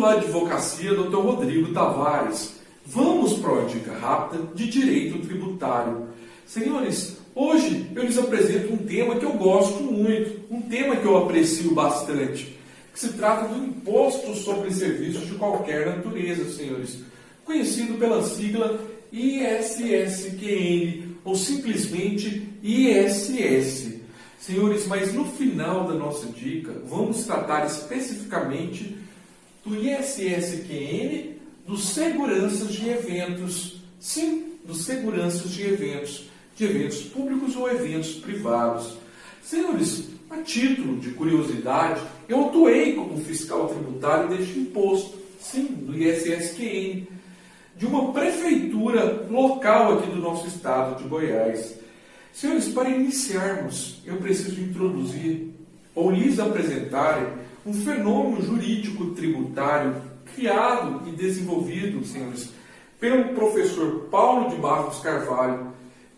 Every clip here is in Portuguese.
da Advocacia, Dr. Rodrigo Tavares. Vamos para uma dica rápida de direito tributário. Senhores, hoje eu lhes apresento um tema que eu gosto muito, um tema que eu aprecio bastante, que se trata do imposto sobre serviços de qualquer natureza, senhores, conhecido pela sigla ISSQN, ou simplesmente ISS. Senhores, mas no final da nossa dica, vamos tratar especificamente do ISSQN, dos seguranças de eventos. Sim, dos seguranças de eventos públicos ou eventos privados. Senhores, a título de curiosidade, eu atuei como fiscal tributário deste imposto, sim, do ISSQN, de uma prefeitura local aqui do nosso estado de Goiás. Senhores, para iniciarmos, eu preciso introduzir ou lhes apresentar um fenômeno jurídico tributário criado e desenvolvido, senhores, pelo professor Paulo de Barros Carvalho,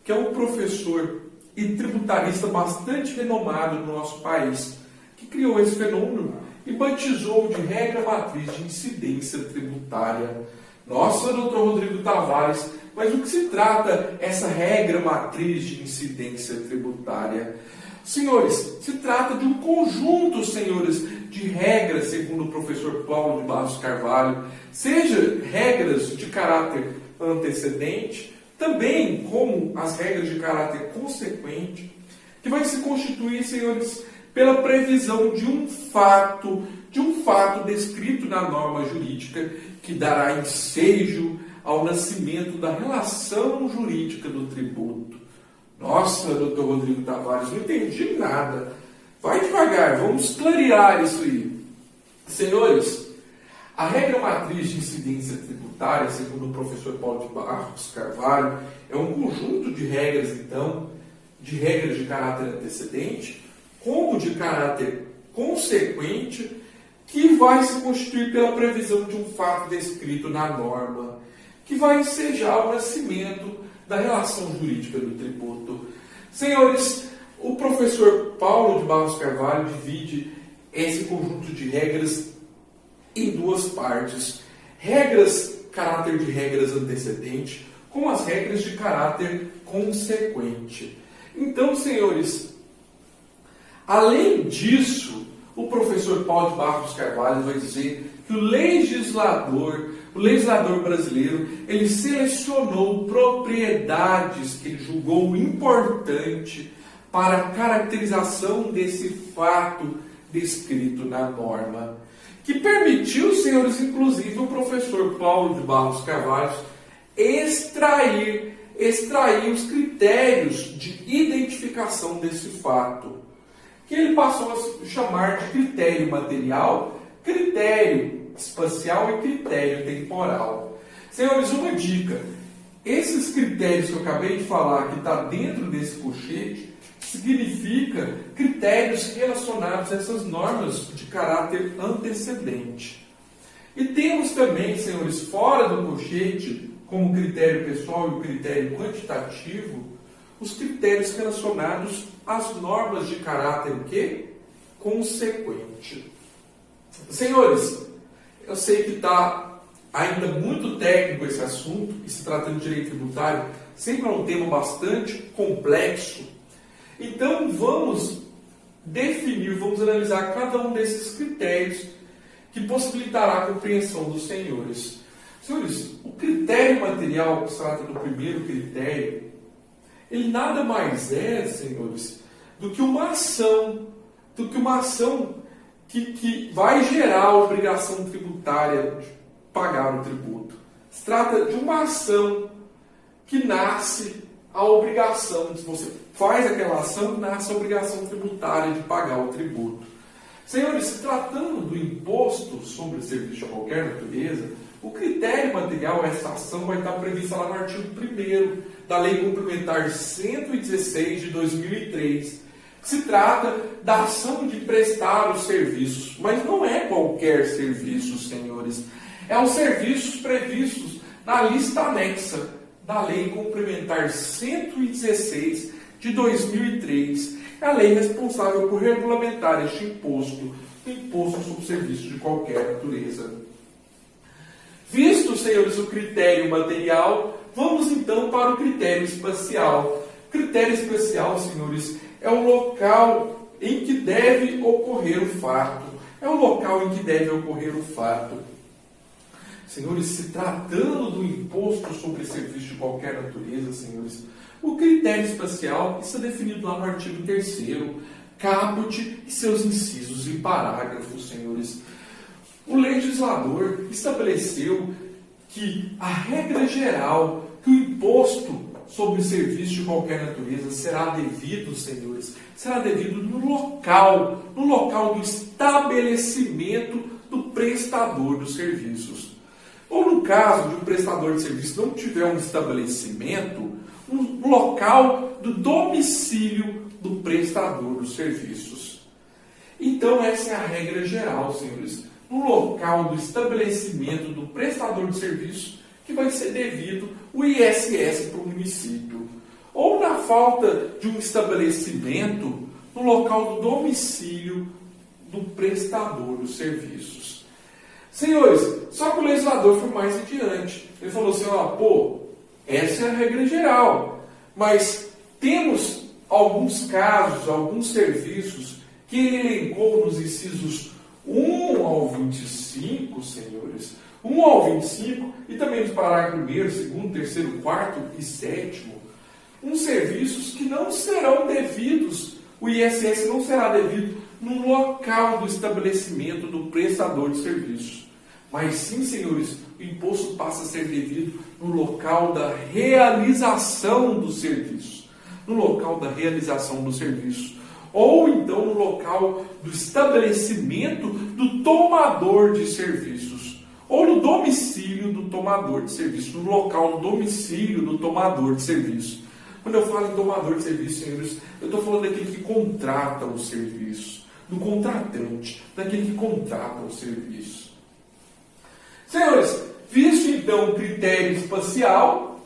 que é um professor e tributarista bastante renomado no nosso país, que criou esse fenômeno e batizou de regra matriz de incidência tributária. Nossa, doutor Rodrigo Tavares, mas o que se trata essa regra matriz de incidência tributária? Senhores, se trata de um conjunto, senhores, de regras, segundo o professor Paulo de Barros Carvalho, seja regras de caráter antecedente, também como as regras de caráter consequente, que vai se constituir, senhores, pela previsão de um fato descrito na norma jurídica que dará ensejo ao nascimento da relação jurídica do tributo. Nossa, doutor Rodrigo Tavares, não entendi nada. Vai devagar, vamos clarear isso aí. Senhores, a regra matriz de incidência tributária, segundo o professor Paulo de Barros Carvalho, é um conjunto de regras, então, de regras de caráter antecedente, como de caráter consequente, que vai se constituir pela previsão de um fato descrito na norma, que vai ensejar o nascimento da relação jurídica do tributo. Senhores, o professor Paulo de Barros Carvalho divide esse conjunto de regras em duas partes. Caráter de regras antecedente, com as regras de caráter consequente. Então, senhores, além disso, o professor Paulo de Barros Carvalho vai dizer que o legislador brasileiro, ele selecionou propriedades que ele julgou importante para a caracterização desse fato descrito na norma, que permitiu, senhores, inclusive o professor Paulo de Barros Carvalho extrair os critérios de identificação desse fato, que ele passou a chamar de critério material, critério espacial e critério temporal. Senhores, uma dica: esses critérios que eu acabei de falar, que está dentro desse colchete, significa critérios relacionados a essas normas de caráter antecedente. E temos também, senhores, fora do colchete, como critério pessoal e o critério quantitativo, os critérios relacionados às normas de caráter o quê? Consequente. Senhores, eu sei que está ainda muito técnico esse assunto, e se tratando de direito tributário, sempre é um tema bastante complexo. Então vamos analisar cada um desses critérios que possibilitará a compreensão dos senhores. Senhores, o critério material, que se trata do primeiro critério, ele nada mais é, senhores, do que uma ação que vai gerar a obrigação tributária de pagar o tributo. Se trata de uma ação que nasce a obrigação, se você faz aquela ação, nasce a obrigação tributária de pagar o tributo. Senhores, se tratando do imposto sobre serviço de qualquer natureza, o critério material, essa ação vai estar prevista lá no artigo 1º da Lei Complementar 116 de 2003, que se trata da ação de prestar os serviços, mas não é qualquer serviço, senhores. É os serviços previstos na lista anexa da Lei Complementar 116 de 2003, é a lei responsável por regulamentar este imposto, o imposto sobre serviços de qualquer natureza. Visto, senhores, o critério material, vamos então para o critério espacial. Critério espacial, senhores, é o local em que deve ocorrer o fato. É o local em que deve ocorrer o fato. Senhores, se tratando do imposto sobre serviço de qualquer natureza, senhores, o critério espacial está definido lá no artigo 3º, caput e seus incisos e parágrafos, senhores. O legislador estabeleceu que a regra geral, que o imposto sobre serviço de qualquer natureza será devido, senhores, será devido no local do estabelecimento do prestador dos serviços. Ou no caso de um prestador de serviço não tiver um estabelecimento, um local do domicílio do prestador dos serviços. Então essa é a regra geral, senhores. No local do estabelecimento do prestador de serviço, que vai ser devido o ISS para o município. Ou na falta de um estabelecimento, no local do domicílio do prestador dos serviços. Senhores, só que o legislador foi mais adiante. Ele falou assim, essa é a regra geral, mas temos alguns casos, alguns serviços que ele elencou nos incisos 1 ao 25, senhores, 1 ao 25, e também nos parágrafos 1º, 2º, 3º, 4º e 7º, uns serviços que não serão devidos, o ISS não será devido no local do estabelecimento do prestador de serviços. Mas sim, senhores, o imposto passa a ser devido no local da realização do serviço. No local da realização do serviço. Ou então no local do estabelecimento do tomador de serviços. Ou no domicílio do tomador de serviço. No local do domicílio do tomador de serviço. Quando eu falo em tomador de serviço, senhores, eu estou falando daquele que contrata o serviço. Do contratante, daquele que contrata o serviço. Senhores, visto então o critério espacial,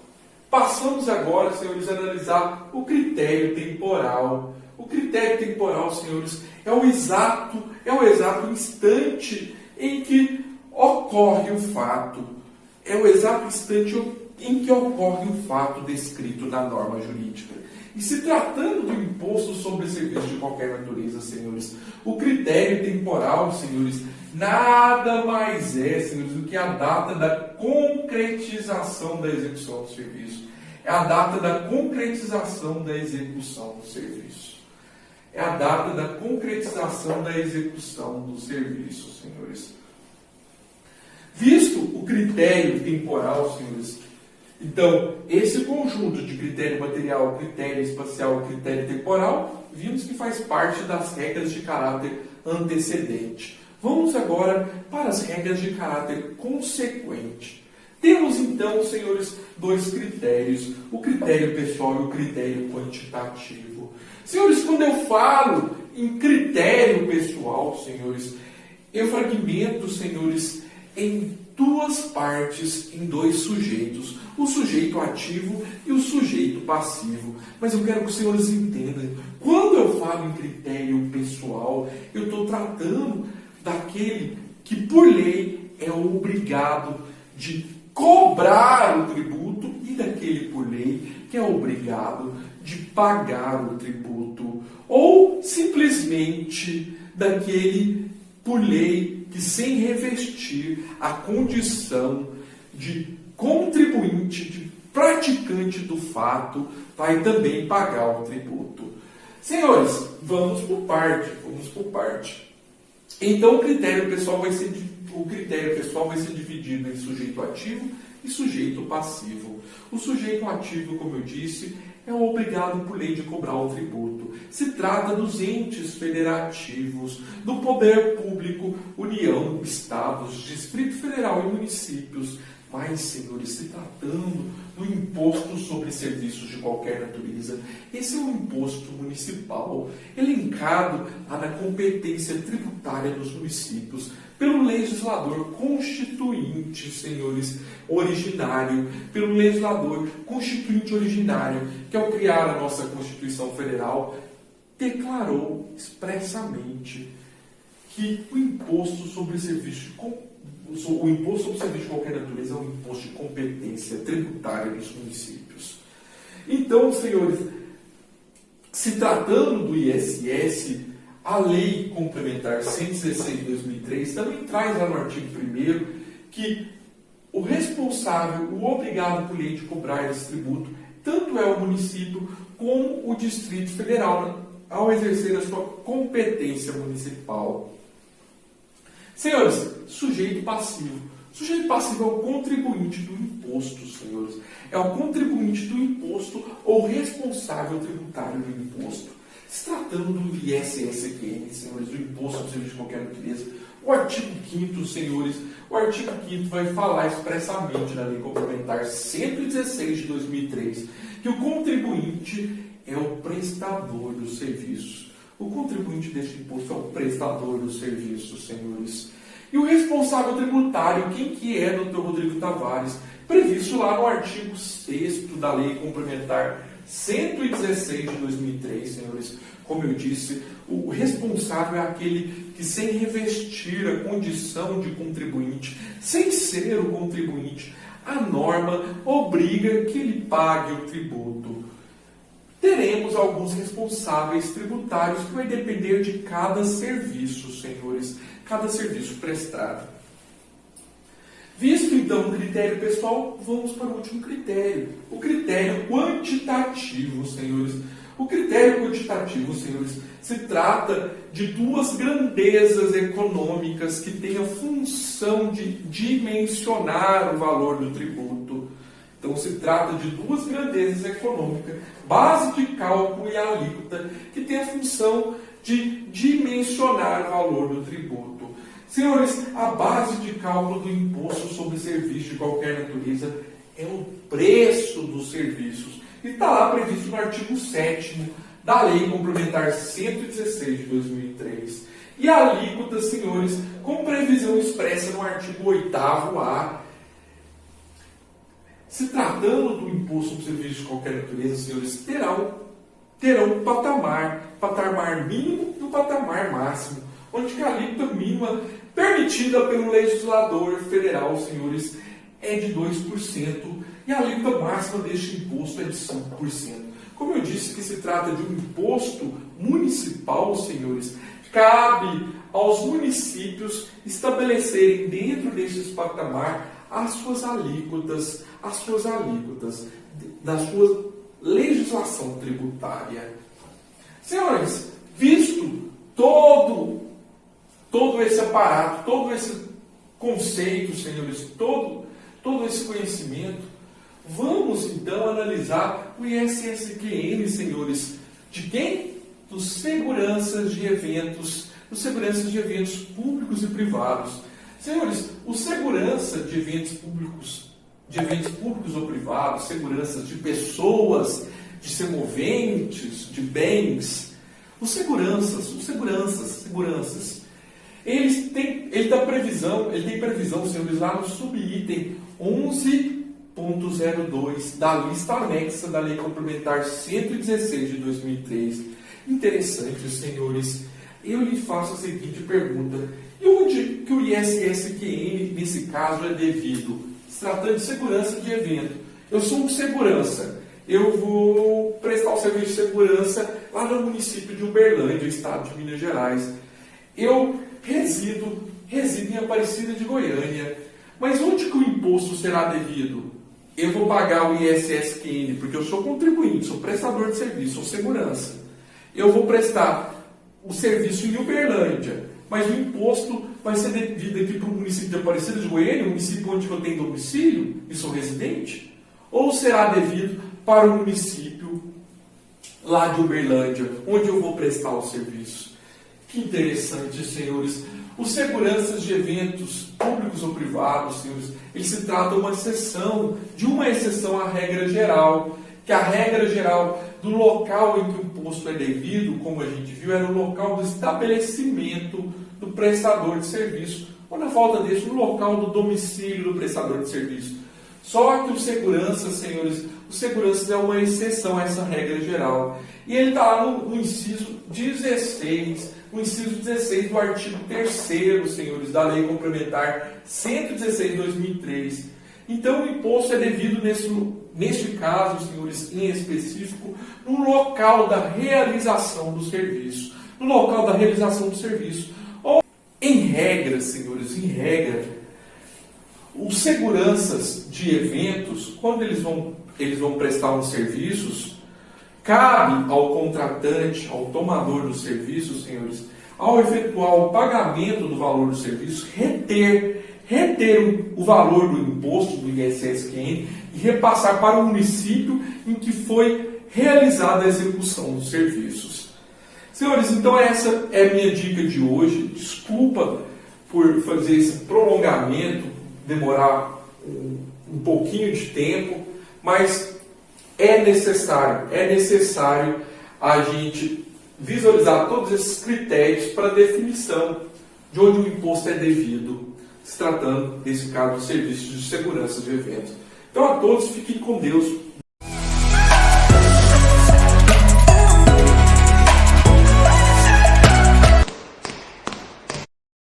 passamos agora, senhores, a analisar o critério temporal. O critério temporal, senhores, é o exato instante em que ocorre o fato. É o exato instante em que ocorre o fato descrito na norma jurídica. E se tratando do imposto sobre serviço de qualquer natureza, senhores, o critério temporal, senhores, nada mais é, senhores, do que a data da concretização da execução do serviço. É a data da concretização da execução do serviço. É a data da concretização da execução do serviço, senhores. Visto o critério temporal, senhores, então, esse conjunto de critério material, critério espacial e critério temporal, vimos que faz parte das regras de caráter antecedente. Vamos agora para as regras de caráter consequente. Temos então, senhores, dois critérios, o critério pessoal e o critério quantitativo. Senhores, quando eu falo em critério pessoal, senhores, eu fragmento, senhores, em duas partes, em dois sujeitos, o sujeito ativo e o sujeito passivo. Mas eu quero que os senhores entendam, quando eu falo em critério pessoal, eu estou tratando daquele que, por lei, é obrigado de cobrar o tributo e daquele, por lei, que é obrigado de pagar o tributo. Ou, simplesmente, daquele, por lei, que sem revestir a condição de contribuinte, de praticante do fato, vai também pagar o tributo. Senhores, vamos por parte. Então o critério pessoal vai ser dividido em sujeito ativo e sujeito passivo. O sujeito ativo, como eu disse, é o obrigado por lei de cobrar o tributo. Se trata dos entes federativos, do poder público, União, Estados, Distrito Federal e municípios. Mas, senhores, se tratando do imposto sobre serviços de qualquer natureza, esse é um imposto municipal, elencado lá na competência tributária dos municípios, pelo legislador constituinte, senhores, originário, pelo legislador constituinte originário, que ao criar a nossa Constituição Federal, declarou expressamente que o imposto sobre serviços o imposto sobre serviço de qualquer natureza é um imposto de competência tributária dos municípios. Então, senhores, se tratando do ISS, a Lei Complementar 116 de 2003 também traz lá no artigo 1º que o responsável, o obrigado por lei de cobrar esse tributo, tanto é o município como o Distrito Federal, ao exercer a sua competência municipal. Senhores, sujeito passivo. Sujeito passivo é o contribuinte do imposto, senhores. É o contribuinte do imposto ou responsável tributário do imposto. Se tratando do ISSQN, senhores, do imposto sobre serviço de qualquer natureza, o artigo 5º, senhores, o artigo 5º vai falar expressamente na Lei Complementar 116 de 2003 que o contribuinte é o prestador dos serviços. O contribuinte deste imposto é o prestador dos serviços, senhores. E o responsável tributário, quem que é, Dr. Rodrigo Tavares? Previsto lá no artigo 6º da Lei Complementar 116 de 2003, senhores. Como eu disse, o responsável é aquele que, sem revestir a condição de contribuinte, sem ser o contribuinte, a norma obriga que ele pague o tributo. Teremos alguns responsáveis tributários que vai depender de cada serviço, senhores, cada serviço prestado. Visto então o critério pessoal, vamos para o último critério, o critério quantitativo, senhores. O critério quantitativo, senhores, se trata de duas grandezas econômicas que têm a função de dimensionar o valor do tributo. Então, se trata de duas grandezas econômicas, base de cálculo e alíquota, que têm a função de dimensionar o valor do tributo. Senhores, a base de cálculo do imposto sobre serviços de qualquer natureza é o preço dos serviços. E está lá previsto no artigo 7º da Lei Complementar 116 de 2003. E a alíquota, senhores, com previsão expressa no artigo 8º-A. Se tratando do imposto sobre serviços de qualquer natureza, senhores, terão um patamar mínimo e um patamar máximo, onde que a alíquota mínima permitida pelo legislador federal, senhores, é de 2%, e a alíquota máxima deste imposto é de 5%. Como eu disse que se trata de um imposto municipal, senhores, cabe aos municípios estabelecerem dentro destes patamar as suas alíquotas da sua legislação tributária. Senhores, visto todo esse aparato, todo esse conceito, senhores, todo esse conhecimento, vamos então analisar o ISSQN, senhores, de quem? Dos seguranças de eventos públicos e privados. Senhores, o segurança de eventos públicos ou privados, seguranças de pessoas, de semoventes, de bens, os seguranças, ele tem previsão, senhores, lá no subitem 11.02 da lista anexa da Lei Complementar 116 de 2003. Interessante, senhores. Eu lhe faço a seguinte pergunta: e onde que o ISSQN, nesse caso, é devido? Se tratando de segurança de evento. Eu sou um segurança. Eu vou prestar o serviço de segurança lá no município de Uberlândia, estado de Minas Gerais. Eu resido em Aparecida de Goiânia. Mas onde que o imposto será devido? Eu vou pagar o ISSQN, porque eu sou contribuinte, sou prestador de serviço, sou segurança. Eu vou prestar o serviço em Uberlândia, mas o imposto vai ser devido aqui para o município de Aparecida de Goiânia, o município onde eu tenho domicílio e sou residente? Ou será devido para o município lá de Uberlândia, onde eu vou prestar o serviço? Que interessante, senhores. Os seguranças de eventos públicos ou privados, senhores, eles se tratam de uma exceção à regra geral, que a regra geral do local em que o imposto é devido, como a gente viu, era o local do estabelecimento do prestador de serviço, ou na falta desse, no local do domicílio do prestador de serviço. Só que os seguranças, senhores, o segurança é uma exceção a essa regra geral. E ele está lá no inciso 16, no inciso 16 do artigo 3º, senhores, da Lei Complementar 116/2003. Então, o imposto é devido, neste caso, senhores, em específico, no local da realização do serviço. No local da realização do serviço. Ou, em regra, senhores, em regra, os seguranças de eventos, quando eles vão prestar uns serviços, cabe ao contratante, ao tomador do serviço, senhores, ao efetuar o pagamento do valor do serviço, reter o valor do imposto do ISS-QN e repassar para o município em que foi realizada a execução dos serviços. Senhores, então essa é a minha dica de hoje. Desculpa por fazer esse prolongamento, demorar um pouquinho de tempo, mas é necessário a gente visualizar todos esses critérios para a definição de onde o imposto é devido, se tratando, nesse caso, de serviços de segurança de eventos. Então, a todos, fiquem com Deus.